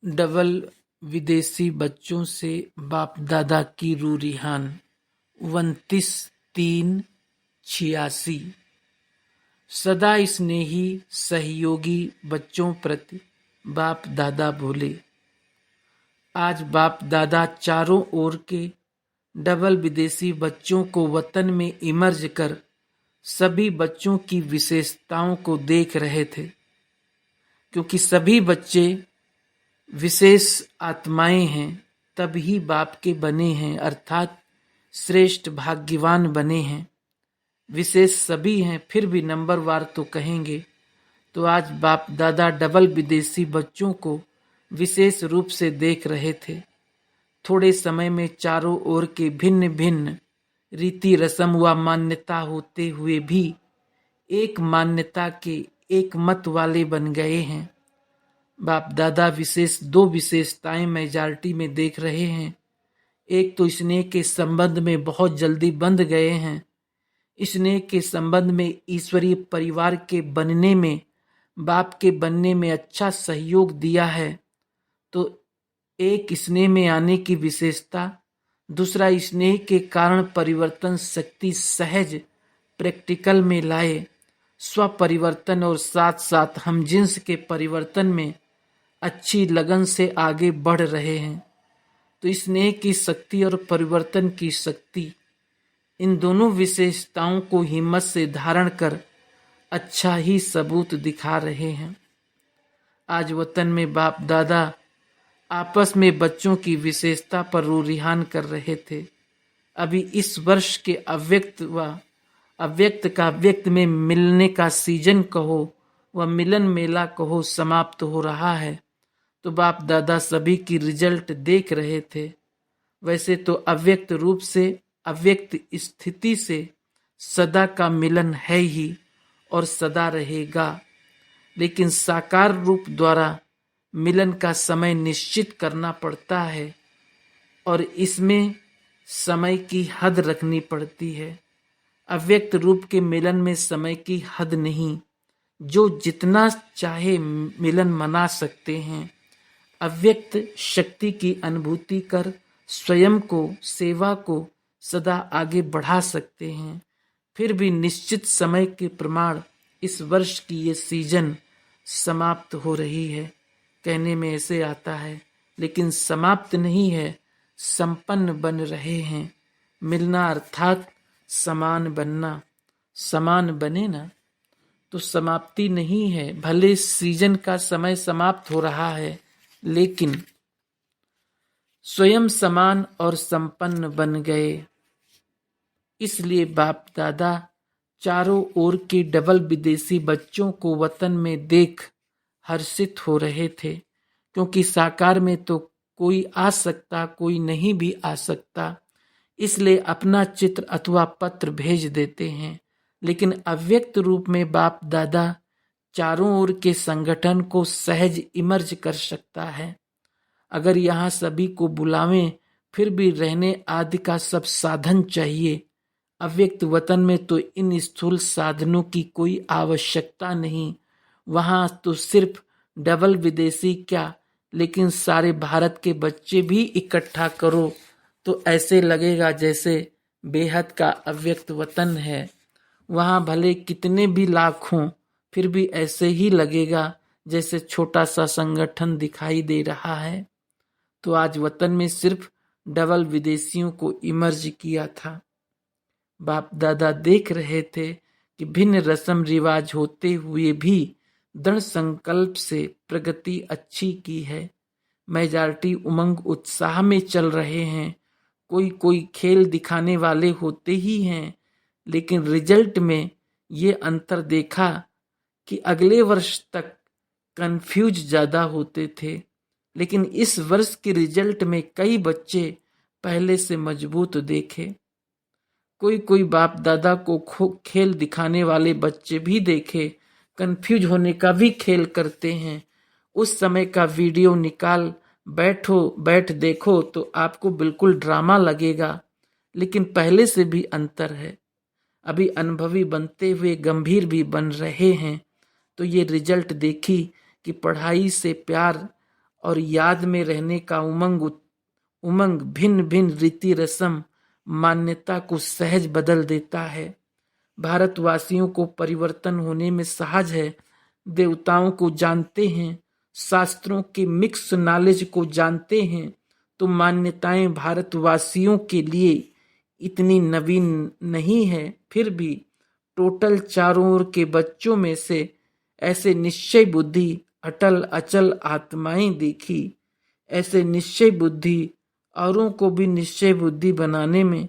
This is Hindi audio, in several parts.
डबल विदेशी बच्चों से बाप दादा की रूह रिहान 29/3/86। सदा स्नेही सहयोगी बच्चों प्रति बाप दादा बोले। आज बाप दादा चारों ओर के डबल विदेशी बच्चों को वतन में इमर्ज कर सभी बच्चों की विशेषताओं को देख रहे थे, क्योंकि सभी बच्चे विशेष आत्माएं हैं, तभी बाप के बने हैं, अर्थात श्रेष्ठ भाग्यवान बने हैं। विशेष सभी हैं, फिर भी नंबरवार तो कहेंगे। तो आज बाप दादा डबल विदेशी बच्चों को विशेष रूप से देख रहे थे। थोड़े समय में चारों ओर के भिन्न भिन्न रीति रस्म व मान्यता होते हुए भी एक मान्यता के एक मत वाले बन गए हैं। बाप दादा दो विशेषताएं मेजॉरिटी में देख रहे हैं। एक तो स्नेह के संबंध में बहुत जल्दी बंध गए हैं। स्नेह के संबंध में ईश्वरीय परिवार के बनने में, बाप के बनने में अच्छा सहयोग दिया है। तो एक स्नेह में आने की विशेषता, दूसरा स्नेह के कारण परिवर्तन शक्ति सहज प्रैक्टिकल में लाए, स्व परिवर्तन और साथ साथ हम जिन्स के परिवर्तन में अच्छी लगन से आगे बढ़ रहे हैं। तो स्नेह की शक्ति और परिवर्तन की शक्ति, इन दोनों विशेषताओं को हिम्मत से धारण कर अच्छा ही सबूत दिखा रहे हैं। आज वतन में बाप दादा आपस में बच्चों की विशेषता पर रूरिहान कर रहे थे। अभी इस वर्ष के अव्यक्त का व्यक्त में मिलने का सीजन कहो व मिलन मेला कहो समाप्त हो रहा है। तो बाप दादा सभी की रिजल्ट देख रहे थे। वैसे तो अव्यक्त रूप से, अव्यक्त स्थिति से सदा का मिलन है ही और सदा रहेगा, लेकिन साकार रूप द्वारा मिलन का समय निश्चित करना पड़ता है और इसमें समय की हद रखनी पड़ती है। अव्यक्त रूप के मिलन में समय की हद नहीं, जो जितना चाहे मिलन मना सकते हैं। अव्यक्त शक्ति की अनुभूति कर स्वयं को, सेवा को सदा आगे बढ़ा सकते हैं। फिर भी निश्चित समय के प्रमाण इस वर्ष की ये सीजन समाप्त हो रही है। कहने में ऐसे आता है, लेकिन समाप्त नहीं है, संपन्न बन रहे हैं। मिलना अर्थात समान बनना। समान बने ना तो समाप्ति नहीं है। भले सीजन का समय समाप्त हो रहा है, लेकिन स्वयं समान और संपन्न बन गए। इसलिए बाप दादा चारों ओर के डबल विदेशी बच्चों को वतन में देख हर्षित हो रहे थे, क्योंकि साकार में तो कोई आ सकता, कोई नहीं भी आ सकता। इसलिए अपना चित्र अथवा पत्र भेज देते हैं, लेकिन अव्यक्त रूप में बाप दादा चारों ओर के संगठन को सहज इमर्ज कर सकता है। अगर यहाँ सभी को बुलावें, फिर भी रहने आदि का सब साधन चाहिए। अव्यक्त वतन में तो इन स्थूल साधनों की कोई आवश्यकता नहीं। वहाँ तो सिर्फ डबल विदेशी क्या, लेकिन सारे भारत के बच्चे भी इकट्ठा करो तो ऐसे लगेगा जैसे बेहद का अव्यक्त वतन है। वहाँ भले कितने भी लाख हों, फिर भी ऐसे ही लगेगा जैसे छोटा सा संगठन दिखाई दे रहा है। तो आज वतन में सिर्फ डबल विदेशियों को इमर्ज किया था। बाप दादा देख रहे थे कि भिन्न रस्म रिवाज होते हुए भी दृढ़ संकल्प से प्रगति अच्छी की है। मेजॉरिटी उमंग उत्साह में चल रहे हैं। कोई कोई खेल दिखाने वाले होते ही हैं, लेकिन रिजल्ट में ये अंतर देखा कि अगले वर्ष तक कंफ्यूज ज़्यादा होते थे, लेकिन इस वर्ष के रिजल्ट में कई बच्चे पहले से मजबूत देखे। कोई कोई बाप दादा को खेल दिखाने वाले बच्चे भी देखे, कंफ्यूज होने का भी खेल करते हैं। उस समय का वीडियो निकाल बैठ देखो तो आपको बिल्कुल ड्रामा लगेगा, लेकिन पहले से भी अंतर है। अभी अनुभवी बनते हुए गंभीर भी बन रहे हैं। तो ये रिजल्ट देखी कि पढ़ाई से प्यार और याद में रहने का उमंग भिन्न भिन्न रीति रस्म मान्यता को सहज बदल देता है। भारतवासियों को परिवर्तन होने में सहज है। देवताओं को जानते हैं, शास्त्रों के मिक्स नॉलेज को जानते हैं, तो मान्यताएं भारतवासियों के लिए इतनी नवीन नहीं है। फिर भी टोटल चारों ओर के बच्चों में से ऐसे निश्चय बुद्धि अटल अचल आत्माएं देखी, ऐसे निश्चय बुद्धि औरों को भी निश्चय बुद्धि बनाने में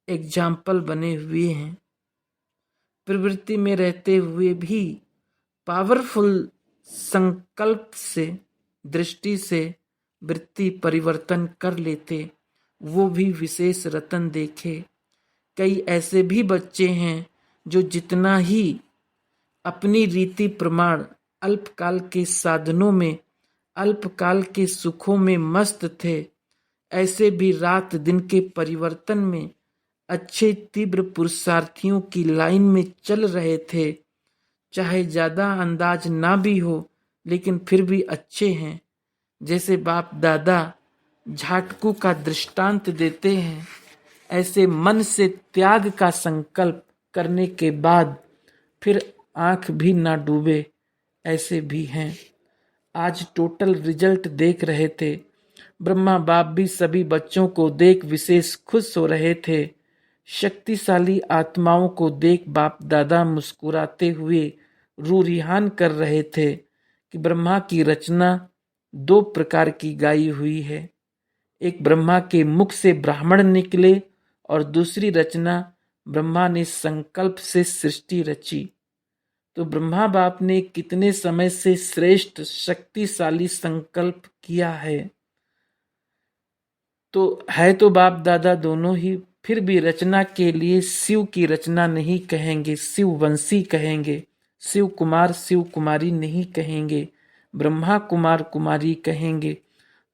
एग्जाम्पल बने हुए हैं। प्रवृत्ति में रहते हुए भी पावरफुल संकल्प से दृष्टि से वृत्ति परिवर्तन कर लेते, वो भी विशेष रतन देखे। कई ऐसे भी बच्चे हैं जो जितना ही अपनी रीति प्रमाण अल्पकाल के साधनों में अल्पकाल के सुखों में मस्त थे, ऐसे भी रात दिन के परिवर्तन में अच्छे तीव्र पुरुषार्थियों की लाइन में चल रहे थे। चाहे ज्यादा अंदाज ना भी हो, लेकिन फिर भी अच्छे हैं। जैसे बाप दादा झाटकू का दृष्टांत देते हैं, ऐसे मन से त्याग का संकल्प करने के बाद फिर आंख भी ना डूबे, ऐसे भी हैं। आज टोटल रिजल्ट देख रहे थे। ब्रह्मा बाप भी सभी बच्चों को देख विशेष खुश हो रहे थे। शक्तिशाली आत्माओं को देख बाप दादा मुस्कुराते हुए रूरिहान कर रहे थे कि ब्रह्मा की रचना 2 प्रकार की गाई हुई है। एक ब्रह्मा के मुख से ब्राह्मण निकले और दूसरी रचना ब्रह्मा ने संकल्प से सृष्टि रची। तो ब्रह्मा बाप ने कितने समय से श्रेष्ठ शक्तिशाली संकल्प किया है। तो बाप दादा दोनों ही, फिर भी रचना के लिए शिव की रचना नहीं कहेंगे, शिव वंशी कहेंगे। शिव कुमार शिव कुमारी नहीं कहेंगे, ब्रह्मा कुमार कुमारी कहेंगे।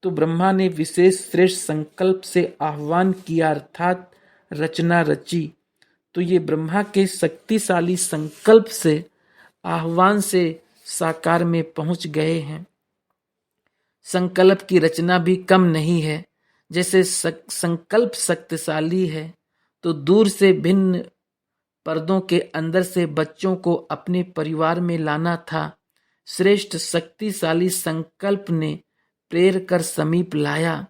तो ब्रह्मा ने विशेष श्रेष्ठ संकल्प से आह्वान किया, अर्थात रचना रची। तो ये ब्रह्मा के शक्तिशाली संकल्प से आह्वान से साकार में पहुंच गए हैं। संकल्प की रचना भी कम नहीं है। जैसे संकल्प शक्तिशाली है, तो दूर से भिन्न पर्दों के अंदर से बच्चों को अपने परिवार में लाना था। श्रेष्ठ शक्तिशाली संकल्प ने प्रेर कर समीप लाया।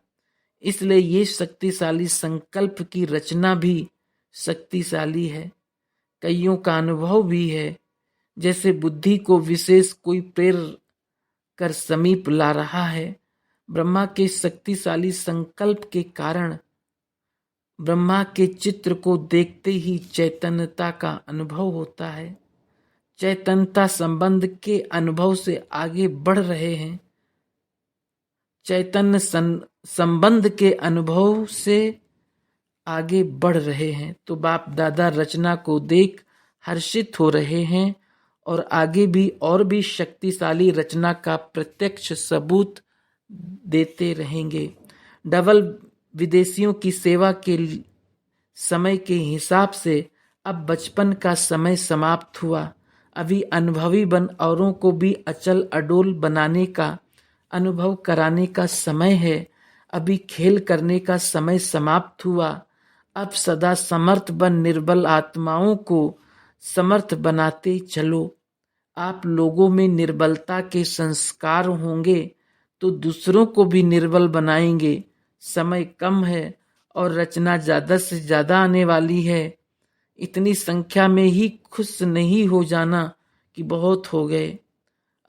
इसलिए ये शक्तिशाली संकल्प की रचना भी शक्तिशाली है। कईयों का अनुभव भी है, जैसे बुद्धि को विशेष कोई प्रेर कर समीप ला रहा है। ब्रह्मा के शक्तिशाली संकल्प के कारण ब्रह्मा के चित्र को देखते ही चैतन्यता का अनुभव होता है। चैतन्यता संबंध के अनुभव से आगे बढ़ रहे हैं। चैतन्य संबंध के अनुभव से आगे बढ़ रहे हैं। तो बाप दादा रचना को देख हर्षित हो रहे हैं और आगे भी और भी शक्तिशाली रचना का प्रत्यक्ष सबूत देते रहेंगे। डबल विदेशियों की सेवा के समय के हिसाब से अब बचपन का समय समाप्त हुआ। अभी अनुभवी बन औरों को भी अचल अडोल बनाने का अनुभव कराने का समय है। अभी खेल करने का समय समाप्त हुआ। अब सदा समर्थ बन निर्बल आत्माओं को समर्थ बनाते चलो। आप लोगों में निर्बलता के संस्कार होंगे तो दूसरों को भी निर्बल बनाएंगे। समय कम है और रचना ज्यादा से ज्यादा आने वाली है। इतनी संख्या में ही खुश नहीं हो जाना कि बहुत हो गए।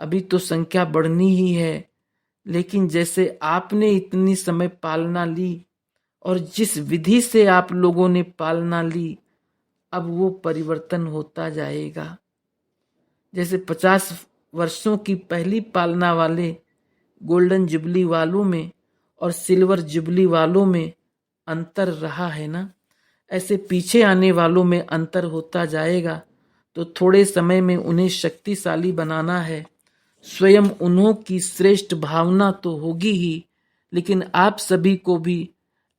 अभी तो संख्या बढ़नी ही है। लेकिन जैसे आपने इतनी समय पालना ली और जिस विधि से आप लोगों ने पालना ली, अब वो परिवर्तन होता जाएगा। जैसे 50 वर्षों की पहली पालना वाले गोल्डन जुबली वालों में और सिल्वर जुबली वालों में अंतर रहा है ना, ऐसे पीछे आने वालों में अंतर होता जाएगा। तो थोड़े समय में उन्हें शक्तिशाली बनाना है। स्वयं उन्हों की श्रेष्ठ भावना तो होगी ही, लेकिन आप सभी को भी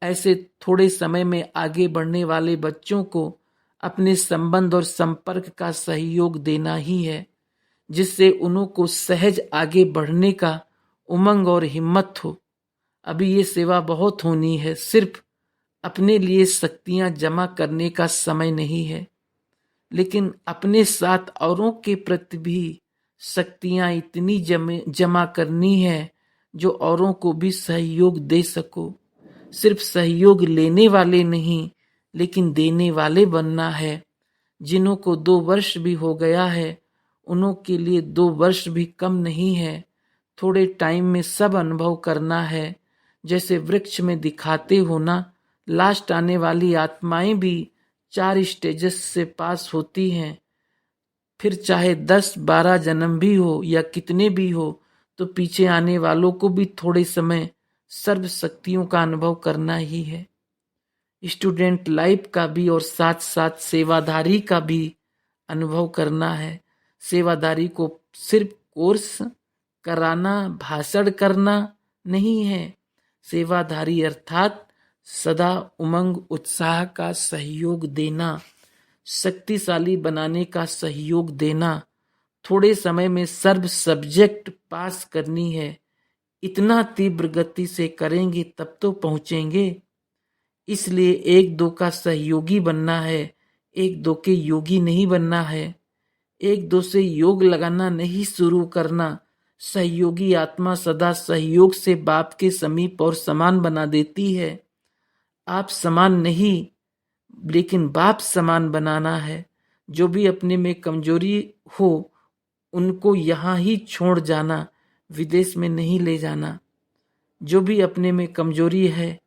ऐसे थोड़े समय में आगे बढ़ने वाले बच्चों को अपने संबंध और संपर्क का सहयोग देना ही है, जिससे उन्हों को सहज आगे बढ़ने का उमंग और हिम्मत हो। अभी ये सेवा बहुत होनी है, सिर्फ अपने लिए शक्तियां जमा करने का समय नहीं है, लेकिन अपने साथ औरों के प्रति भी शक्तियां इतनी जमा करनी है जो औरों को भी सहयोग दे सको। सिर्फ सहयोग लेने वाले नहीं, लेकिन देने वाले बनना है। जिन्हों को 2 वर्ष भी हो गया है, उन्हों के लिए 2 वर्ष भी कम नहीं है। थोड़े टाइम में सब अनुभव करना है। जैसे वृक्ष में दिखाते हो ना, लास्ट आने वाली आत्माएं भी 4 स्टेजेस से पास होती हैं। फिर चाहे 10-12 जन्म भी हो या कितने भी हो, तो पीछे आने वालों को भी थोड़े समय सर्व शक्तियों का अनुभव करना ही है। स्टूडेंट लाइफ का भी और साथ साथ सेवाधारी का भी अनुभव करना है। सेवाधारी को सिर्फ कोर्स कराना, भाषण करना नहीं है। सेवाधारी अर्थात सदा उमंग उत्साह का सहयोग देना, शक्तिशाली बनाने का सहयोग देना। थोड़े समय में सर्व सब्जेक्ट पास करनी है। इतना तीव्र गति से करेंगे तब तो पहुंचेंगे। इसलिए 1-2 का सहयोगी बनना है, 1-2 के योगी नहीं बनना है। 1-2 से योग लगाना नहीं शुरू करना। सहयोगी आत्मा सदा सहयोग से बाप के समीप और समान बना देती है। आप समान नहीं, लेकिन बाप समान बनाना है। जो भी अपने में कमजोरी हो, उनको यहाँ ही छोड़ जाना, विदेश में नहीं ले जाना। जो भी अपने में कमजोरी है,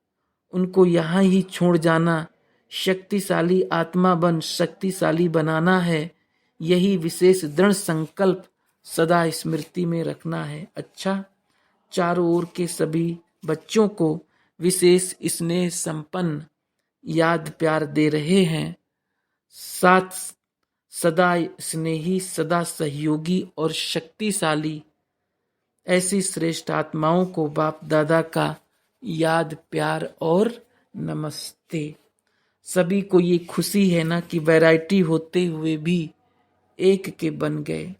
उनको यहाँ ही छोड़ जाना। शक्तिशाली आत्मा बन शक्तिशाली बनाना है। यही विशेष दृढ़ संकल्प सदा स्मृति में रखना है। अच्छा, चारों ओर के सभी बच्चों को विशेष स्नेह संपन्न याद प्यार दे रहे हैं। साथ सदा स्नेही, सदा सहयोगी और शक्तिशाली ऐसी श्रेष्ठ आत्माओं को बाप दादा का याद प्यार और नमस्ते। सभी को ये खुशी है ना कि वैरायटी होते हुए भी एक के बन गए।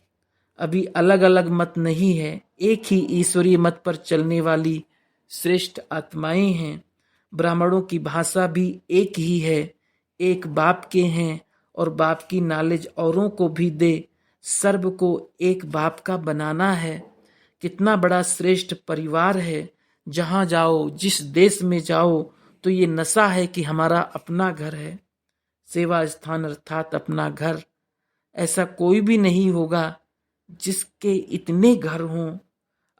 अभी अलग अलग मत नहीं है, एक ही ईश्वरीय मत पर चलने वाली श्रेष्ठ आत्माएं हैं। ब्राह्मणों की भाषा भी एक ही है, एक बाप के हैं और बाप की नॉलेज औरों को भी दे। सर्व को एक बाप का बनाना है। कितना बड़ा श्रेष्ठ परिवार है। जहां जाओ, जिस देश में जाओ, तो ये नशा है कि हमारा अपना घर है। सेवा स्थान अर्थात अपना घर। ऐसा कोई भी नहीं होगा जिसके इतने घर हों।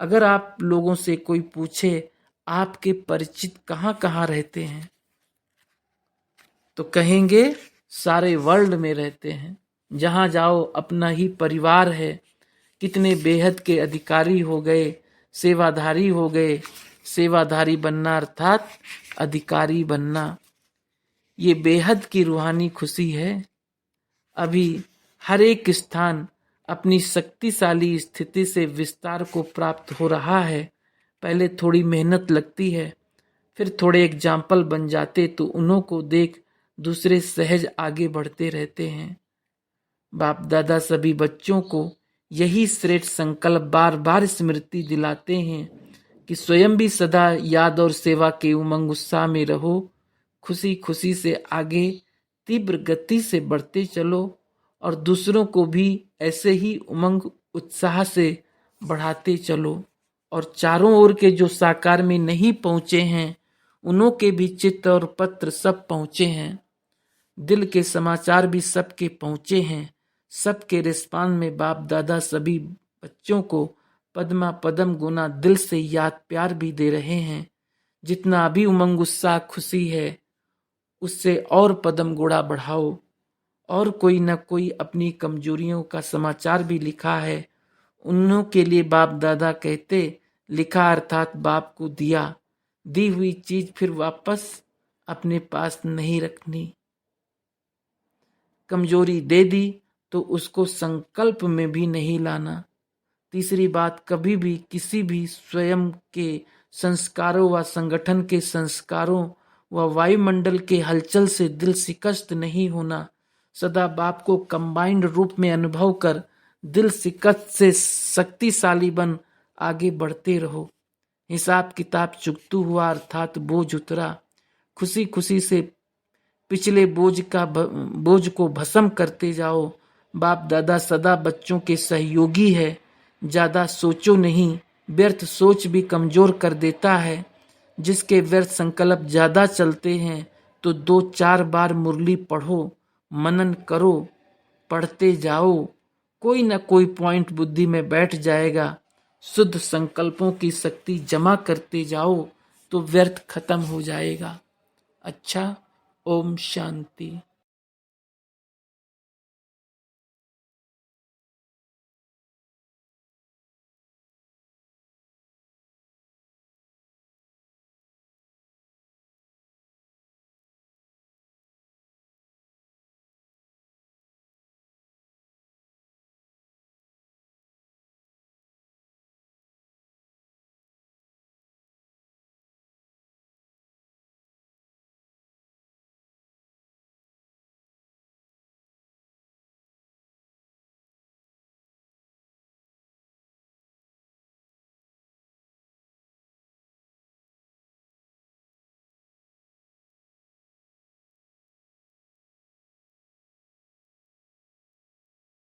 अगर आप लोगों से कोई पूछे आपके परिचित कहाँ कहाँ रहते हैं, तो कहेंगे सारे वर्ल्ड में रहते हैं। जहां जाओ अपना ही परिवार है। कितने बेहद के अधिकारी हो गए, सेवाधारी हो गए। सेवाधारी बनना अर्थात अधिकारी बनना, ये बेहद की रूहानी खुशी है। अभी हर एक स्थान अपनी शक्तिशाली स्थिति से विस्तार को प्राप्त हो रहा है। पहले थोड़ी मेहनत लगती है, फिर थोड़े एग्जाम्पल बन जाते तो उन्हों को देख दूसरे सहज आगे बढ़ते रहते हैं। बाप दादा सभी बच्चों को यही श्रेष्ठ संकल्प बार बार स्मृति दिलाते हैं कि स्वयं भी सदा याद और सेवा के उमंग उत्साह में रहो। खुशी खुशी से आगे तीव्र गति से बढ़ते चलो और दूसरों को भी ऐसे ही उमंग उत्साह से बढ़ाते चलो। और चारों ओर के जो साकार में नहीं पहुंचे हैं, उन्हों के भी चित्र और पत्र सब पहुंचे हैं। दिल के समाचार भी सबके पहुंचे हैं। सबके रिस्पांस में बाप दादा सभी बच्चों को पद्मा पदम गुना दिल से याद प्यार भी दे रहे हैं। जितना अभी उमंग उत्साह खुशी है, उससे और पदम गुणा बढ़ाओ। और कोई न कोई अपनी कमजोरियों का समाचार भी लिखा है। उन्हों के लिए बाप दादा कहते, लिखा अर्थात बाप को दिया। दी हुई चीज फिर वापस अपने पास नहीं रखनी। कमजोरी दे दी तो उसको संकल्प में भी नहीं लाना। तीसरी बात, कभी भी किसी भी स्वयं के संस्कारों व संगठन के संस्कारों व वायुमंडल के हलचल से दिल शिकस्त नहीं होना। सदा बाप को कंबाइंड रूप में अनुभव कर दिल शिकस्त से शक्तिशाली बन आगे बढ़ते रहो। हिसाब किताब चुकतू हुआ अर्थात बोझ उतरा। खुशी खुशी से पिछले बोझ को भस्म करते जाओ। बाप दादा सदा बच्चों के सहयोगी है। ज्यादा सोचो नहीं, व्यर्थ सोच भी कमजोर कर देता है। जिसके व्यर्थ संकल्प ज्यादा चलते हैं तो 2-4 बार मुरली पढ़ो, मनन करो, पढ़ते जाओ, कोई ना कोई पॉइंट बुद्धि में बैठ जाएगा। शुद्ध संकल्पों की शक्ति जमा करते जाओ तो व्यर्थ खत्म हो जाएगा। अच्छा, ओम शांति।